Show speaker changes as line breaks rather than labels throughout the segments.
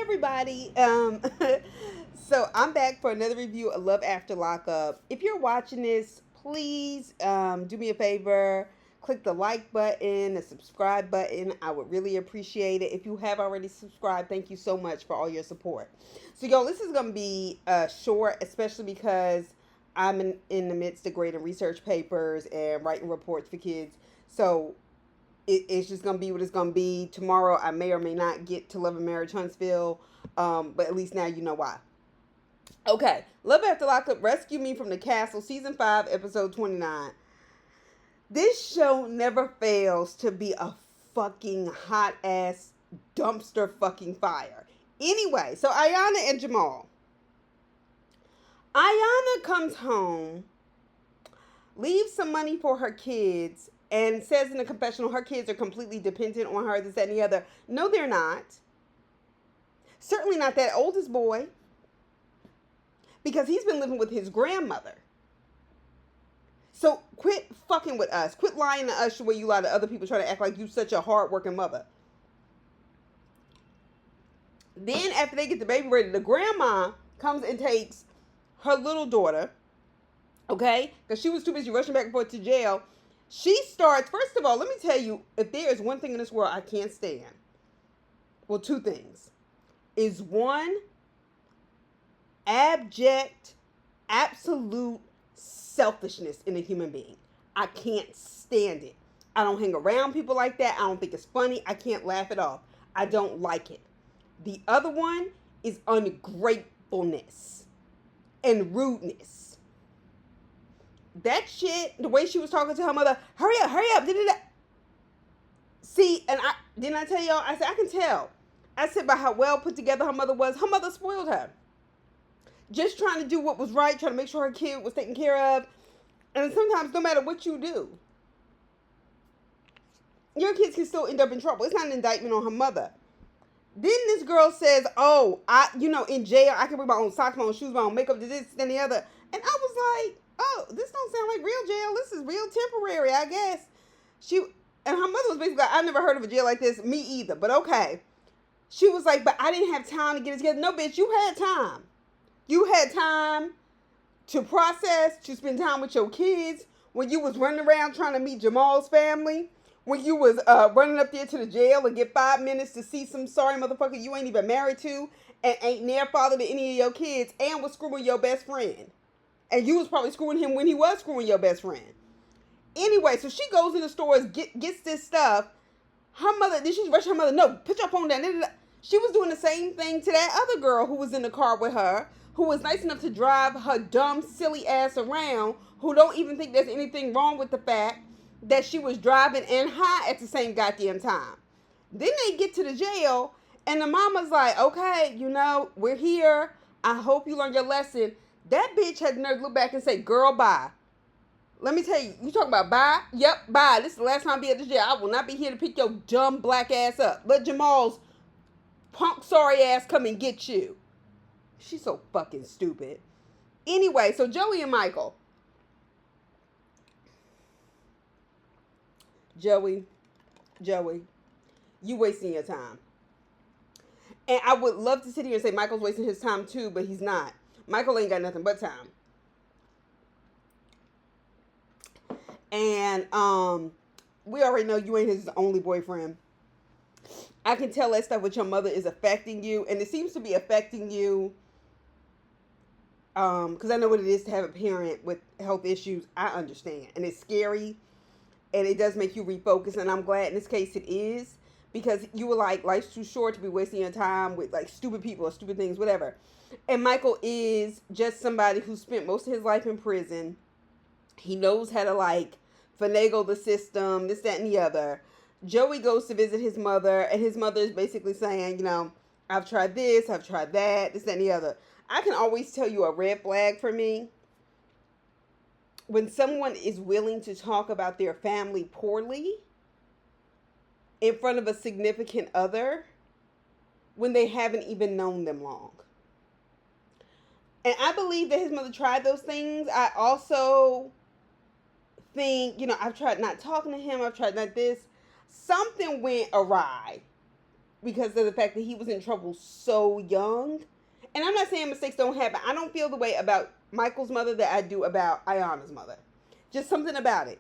everybody. So I'm back for another review of Love After Lockup. If you're watching this, please do me a favor. Click the like button, the subscribe button. I would really appreciate it. If you have already subscribed, thank you so much for all your support. So, y'all, this is going to be short, especially because I'm in the midst of grading research papers and writing reports for kids. So, it's just gonna be what it's gonna be. Tomorrow, I may or may not get to Love and Marriage Huntsville, but at least now you know why. Okay, Love After Lockup, Rescue Me from the Castle, Season 5, Episode 29. This show never fails to be a fucking hot ass dumpster fucking fire. Anyway, so Ayanna and Jamal. Ayanna comes home, leaves some money for her kids, and says in the confessional her kids are completely dependent on her, this, that, and the other. No, they're not. Certainly not that oldest boy, because he's been living with his grandmother. So quit fucking with us. Quit lying to us the way you lie to other people trying to act like you such a hard-working mother. Then after they get the baby ready, the grandma comes and takes her little daughter, okay? Because she was too busy rushing back and forth to jail. She starts, first of all, let me tell you, if there is one thing in this world I can't stand, well, two things, is one, abject, absolute selfishness in a human being. I can't stand it. I don't hang around people like that. I don't think it's funny. I can't laugh it off. I don't like it. The other one is ungratefulness and rudeness. That shit, the way she was talking to her mother, hurry up, See, and didn't I tell y'all? I said, I can tell. I said by how well put together her mother was. Her mother spoiled her. Just trying to do what was right, trying to make sure her kid was taken care of. And sometimes, no matter what you do, your kids can still end up in trouble. It's not an indictment on her mother. Then this girl says, oh, in jail, I can bring my own socks, my own shoes, my own makeup, this, and the other. And I was like, oh, this don't sound like real jail. This is real temporary, I guess. And her mother was basically like, I've never heard of a jail like this. Me either, but okay. She was like, but I didn't have time to get it together. No, bitch, you had time. You had time to process, to spend time with your kids when you was running around trying to meet Jamal's family, when you was running up there to the jail and get 5 minutes to see some sorry motherfucker you ain't even married to and ain't near father to any of your kids and was screwing your best friend. And you was probably screwing him when he was screwing your best friend. Anyway, so she goes in the stores, gets this stuff. Her mother, then she's rushing her mother, no, put your phone down. She was doing the same thing to that other girl who was in the car with her, who was nice enough to drive her dumb, silly ass around, who don't even think there's anything wrong with the fact that she was driving and high at the same goddamn time. Then they get to the jail, and the mama's like, okay, we're here. I hope you learned your lesson. That bitch had the nerve to look back and say, girl, bye. Let me tell you, you talking about bye? Yep, bye. This is the last time I'll be at the jail. I will not be here to pick your dumb black ass up. Let Jamal's punk sorry ass come and get you. She's so fucking stupid. Anyway, so Joey and Michael. Joey, you wasting your time. And I would love to sit here and say Michael's wasting his time too, but he's not. Michael ain't got nothing but time. And we already know you ain't his only boyfriend. I can tell that stuff with your mother is affecting you, and it seems to be affecting you because I know what it is to have a parent with health issues. I understand, and it's scary, and it does make you refocus, and I'm glad in this case it is, because you were like, life's too short to be wasting your time with like stupid people or stupid things, whatever. And Michael is just somebody who spent most of his life in prison. He knows how to like finagle the system, this, that, and the other. Joey goes to visit his mother, and his mother is basically saying, I've tried this, I've tried that, this, that, and the other. I can always tell you a red flag for me. When someone is willing to talk about their family poorly in front of a significant other when they haven't even known them long. And I believe that his mother tried those things. I also think, I've tried not talking to him. I've tried not this. Something went awry because of the fact that he was in trouble so young. And I'm not saying mistakes don't happen. I don't feel the way about Michael's mother that I do about Ayanna's mother. Just something about it.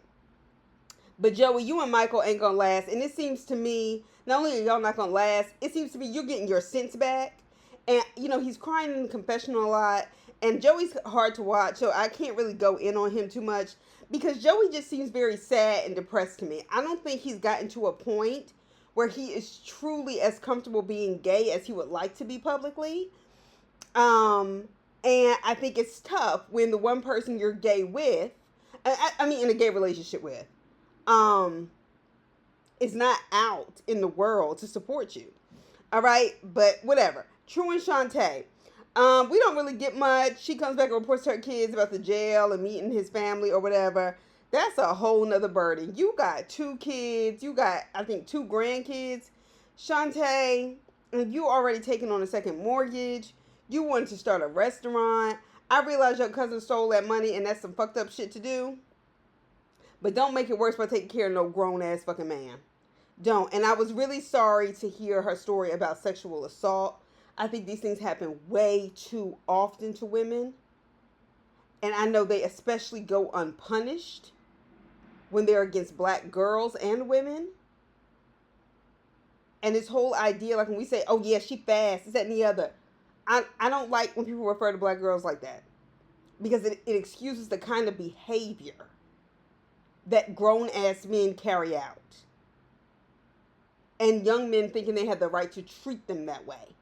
But Joey, you and Michael ain't gonna last. And it seems to me, not only are y'all not gonna last, it seems to me you're getting your sense back. And, you know, he's crying in the confessional a lot. And Joey's hard to watch, so I can't really go in on him too much. Because Joey just seems very sad and depressed to me. I don't think he's gotten to a point where he is truly as comfortable being gay as he would like to be publicly. And I think it's tough when the one person you're gay with, I mean in a gay relationship with, is not out in the world to support you. All right, but whatever. True and Shante. We don't really get much. She comes back and reports to her kids about the jail and meeting his family or whatever. That's a whole nother burden. You got 2 kids. You got, I think, 2 grandkids. Shante, you already taking on a second mortgage. You wanted to start a restaurant. I realize your cousin stole that money and that's some fucked up shit to do. But don't make it worse by taking care of no grown-ass fucking man. Don't. And I was really sorry to hear her story about sexual assault. I think these things happen way too often to women. And I know they especially go unpunished when they're against black girls and women. And this whole idea, like when we say, oh yeah, she fast, this, that, and the other. I don't like when people refer to black girls like that. Because it excuses the kind of behavior that grown-ass men carry out. And young men thinking they have the right to treat them that way.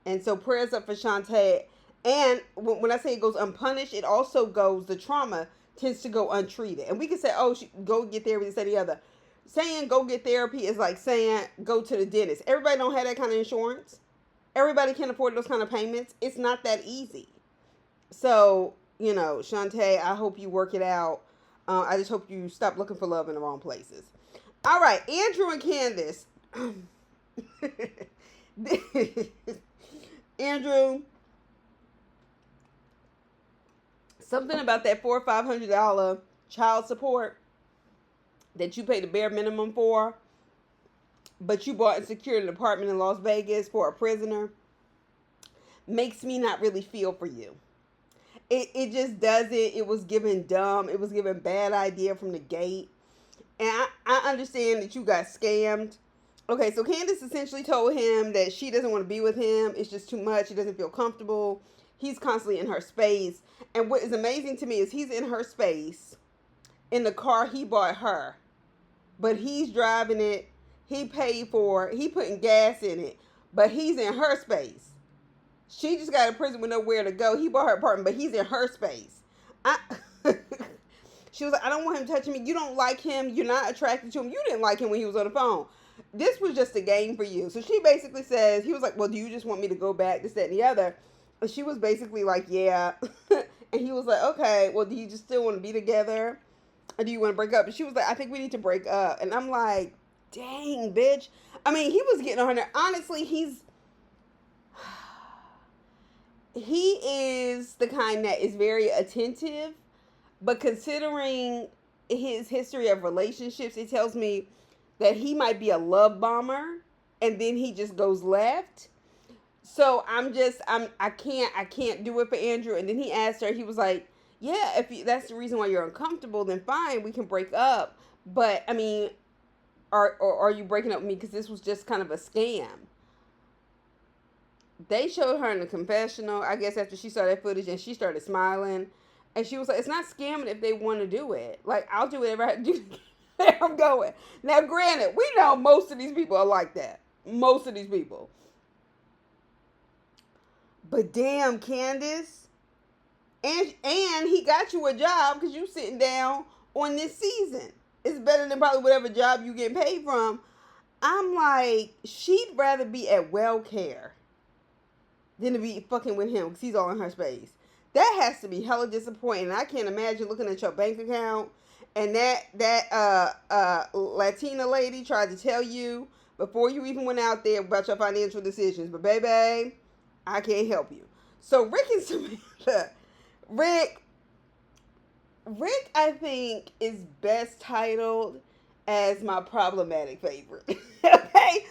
And so prayers up for Shante. And when I say it goes unpunished, it also goes, the trauma tends to go untreated. And we can say, oh, go get therapy, this, that, and the other. Saying go get therapy is like saying go to the dentist. Everybody don't have that kind of insurance. Everybody can't afford those kind of payments. It's not that easy. So, you know, Shante, I hope you work it out. I just hope you stop looking for love in the wrong places. All right, Andrew and Candice. Andrew, something about that $400 or $500 child support that you pay the bare minimum for, but you bought and secured an apartment in Las Vegas for a prisoner, makes me not really feel for you. It just doesn't. It was given dumb. It was given bad idea from the gate. And I understand that you got scammed. Okay, so Candice essentially told him that she doesn't want to be with him. It's just too much. She doesn't feel comfortable. He's constantly in her space. And what is amazing to me is he's in her space in the car he bought her. But he's driving it. He paid for it. He putting gas in it. But he's in her space. She just got a prison with nowhere to go. He bought her apartment, but he's in her space. She was like, I don't want him touching me. You don't like him. You're not attracted to him. You didn't like him when he was on the phone. This was just a game for you. So she basically says, he was like, well, do you just want me to go back, this, that, and the other? And she was basically like, yeah. And he was like, okay, well, do you just still want to be together? Or do you want to break up? And she was like, I think we need to break up. And I'm like, dang, bitch. I mean, he was getting on her nerve. Honestly, he is the kind that is very attentive, but considering his history of relationships, it tells me that he might be a love bomber and then he just goes left. So I can't do it for Andrew. And then he asked her, he was like, yeah, if that's the reason why you're uncomfortable, then fine, we can break up. But I mean, are you breaking up with me because this was just kind of a scam? They showed her in the confessional, I guess after she saw that footage, and she started smiling. And she was like, it's not scamming if they want to do it. Like, I'll do whatever I have to do. There I'm going. Now, granted, we know most of these people are like that. Most of these people. But damn, Candice. And he got you a job because you sitting down on this season. It's better than probably whatever job you get paid from. I'm like, she'd rather be at WellCare than to be fucking with him because he's all in her space. That has to be hella disappointing. I can't imagine looking at your bank account and that Latina lady tried to tell you before you even went out there about your financial decisions. But baby, I can't help you. So Rick and Samantha, Rick, I think, is best titled as my problematic favorite. Okay?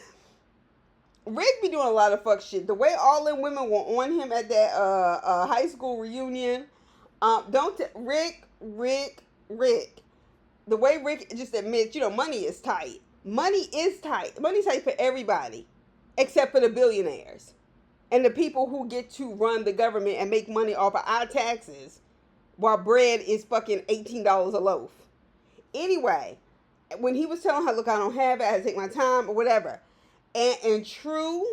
Rick be doing a lot of fuck shit. The way all them women were on him at that high school reunion. Rick. The way Rick just admits, money is tight. Money is tight. Money's tight for everybody, except for the billionaires and the people who get to run the government and make money off of our taxes, while bread is fucking $18 a loaf. Anyway, when he was telling her, look, I don't have it, I had to take my time or whatever. And in true,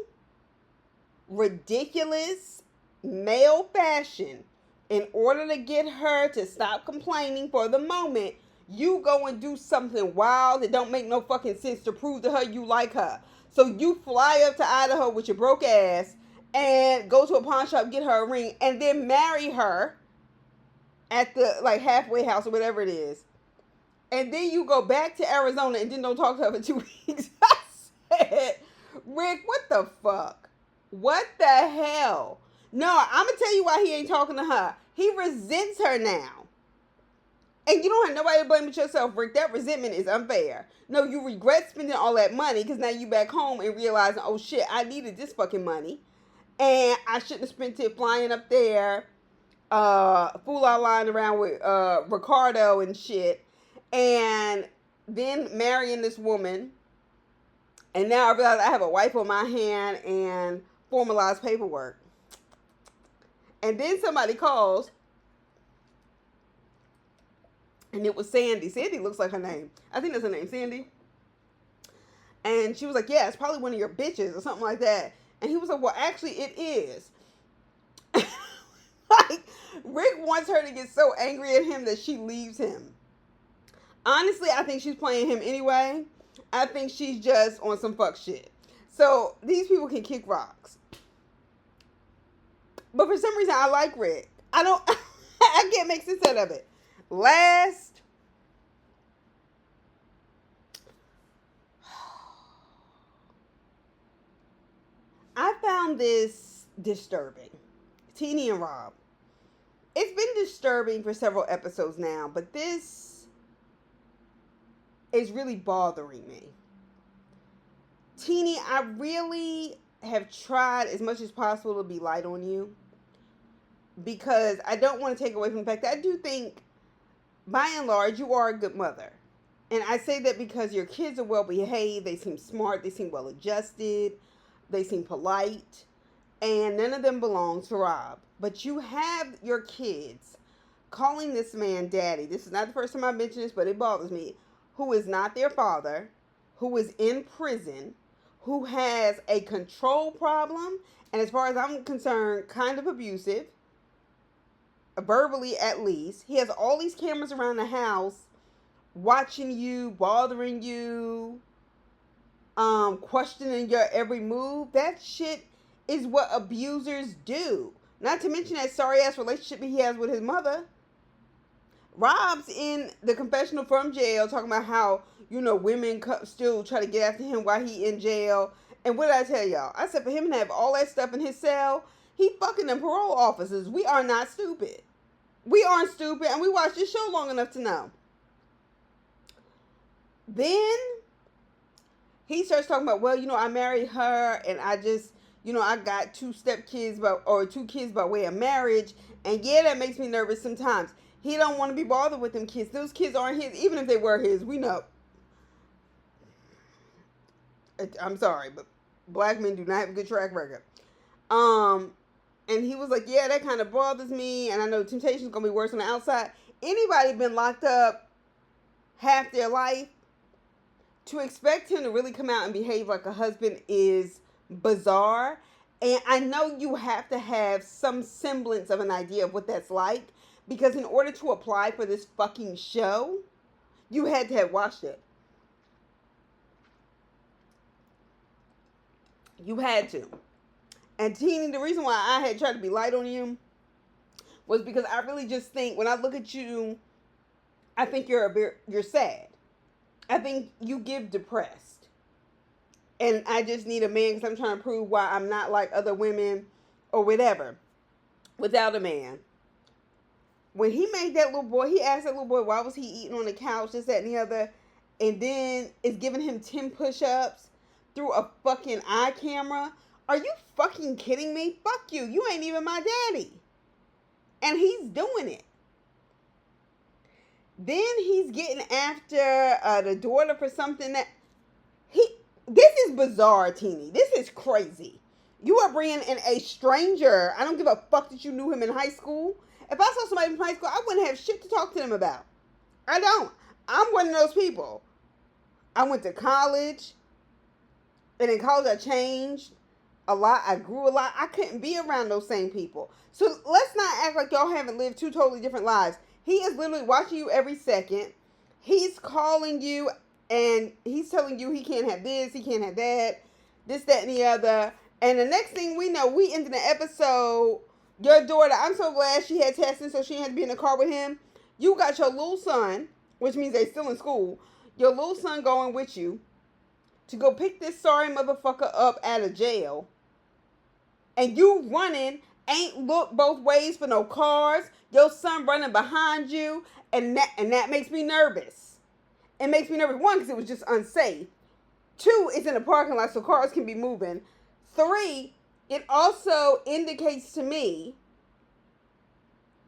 ridiculous male fashion, in order to get her to stop complaining for the moment, you go and do something wild that don't make no fucking sense to prove to her you like her. So you fly up to Idaho with your broke ass and go to a pawn shop, get her a ring, and then marry her at the halfway house or whatever it is. And then you go back to Arizona and then don't talk to her for 2 weeks. I said, Rick, what the fuck? What the hell? No, I'm going to tell you why he ain't talking to her. He resents her now. And you don't have nobody to blame but yourself, Rick. That resentment is unfair. No, you regret spending all that money because now you back home and realizing, oh shit, I needed this fucking money. And I shouldn't have spent it flying up there, fool out lying around with Ricardo and shit. And then marrying this woman. And now I realize I have a wife on my hand and formalized paperwork. And then somebody calls. And it was Sandy. Sandy looks like her name. I think that's her name, Sandy. And she was like, yeah, it's probably one of your bitches or something like that. And he was like, well, actually, it is. Rick wants her to get so angry at him that she leaves him. Honestly, I think she's playing him anyway. I think she's just on some fuck shit. So, these people can kick rocks. But for some reason, I like Rick. I can't make sense out of it. Last. I found this disturbing. Teenie and Rob. It's been disturbing for several episodes now, but this is really bothering me. Teenie, I really have tried as much as possible to be light on you, because I don't want to take away from the fact that I do think, by and large, you are a good mother. And I say that because your kids are well behaved, they seem smart, they seem well adjusted, they seem polite, and none of them belongs to Rob. But you have your kids calling this man daddy. This is not the first time I mentioned this, but it bothers me. Who is not their father, who is in prison, who has a control problem, and as far as I'm concerned, kind of abusive, verbally at least. He has all these cameras around the house watching you, bothering you, questioning your every move. That shit is what abusers do. Not to mention that sorry ass relationship he has with his mother. Rob's in the confessional from jail talking about how, women still try to get after him while he in jail. And what did I tell y'all? I said for him to have all that stuff in his cell, he fucking them parole officers. We are not stupid. We aren't stupid, and we watched this show long enough to know. Then he starts talking about, well, I married her, and I just, I got 2 stepkids, or 2 kids by way of marriage, and yeah, that makes me nervous sometimes. He don't want to be bothered with them kids. Those kids aren't his, even if they were his. We know. I'm sorry, but black men do not have a good track record. And he was like, yeah, that kind of bothers me, and I know temptation's going to be worse on the outside. Anybody been locked up half their life, to expect him to really come out and behave like a husband is bizarre. And I know you have to have some semblance of an idea of what that's like, because in order to apply for this fucking show, you had to have watched it. You had to. And Teenie, the reason why I had tried to be light on you was because I really just think, when I look at you, I think you're sad. I think you give depressed. And I just need a man, because I'm trying to prove why I'm not like other women or whatever without a man. When he made that little boy, he asked that little boy, why was he eating on the couch, this, that, and the other, and then it's giving him 10 push-ups. through a fucking eye camera. Are you fucking kidding me? Fuck you. You ain't even my daddy. And he's doing it. Then he's getting after the daughter for something that this is bizarre, Teeny. This is crazy. You are bringing in a stranger. I don't give a fuck that you knew him in high school. If I saw somebody from high school, I wouldn't have shit to talk to them about. I don't. I'm one of those people. I went to college. And in college, I changed a lot. I grew a lot. I couldn't be around those same people. So let's not act like y'all haven't lived two totally different lives. He is literally watching you every second. He's calling you and he's telling you he can't have this, he can't have that, this, that, and the other. And the next thing we know, we ended the episode. Your daughter, I'm so glad she had testing so she had to be in the car with him. You got your little son, which means they're still in school. Your little son going with you to go pick this sorry motherfucker up out of jail. And you running, ain't look both ways for no cars. Your son running behind you. And that makes me nervous. It makes me nervous. One, because it was just unsafe. Two, it's in a parking lot so cars can be moving. Three, it also indicates to me,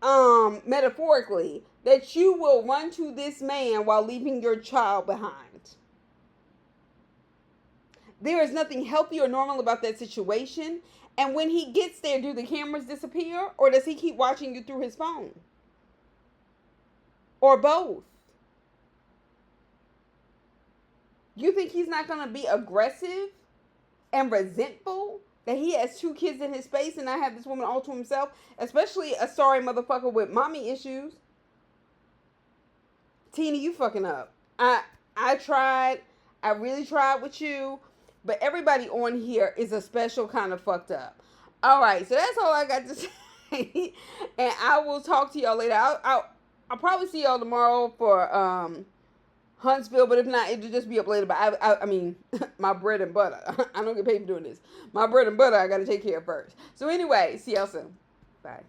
metaphorically, that you will run to this man while leaving your child behind. There is nothing healthy or normal about that situation. And when he gets there, do the cameras disappear? Or does he keep watching you through his phone? Or both? You think he's not going to be aggressive and resentful that he has two kids in his space and I have this woman all to himself? Especially a sorry motherfucker with mommy issues. Tina, you fucking up. I tried. I really tried with you. But everybody on here is a special kind of fucked up. All right. So that's all I got to say. And I will talk to y'all later. I'll probably see y'all tomorrow for Huntsville. But if not, it'll just be up later. But I mean, my bread and butter. I don't get paid for doing this. My bread and butter I got to take care of first. So anyway, see y'all soon. Bye.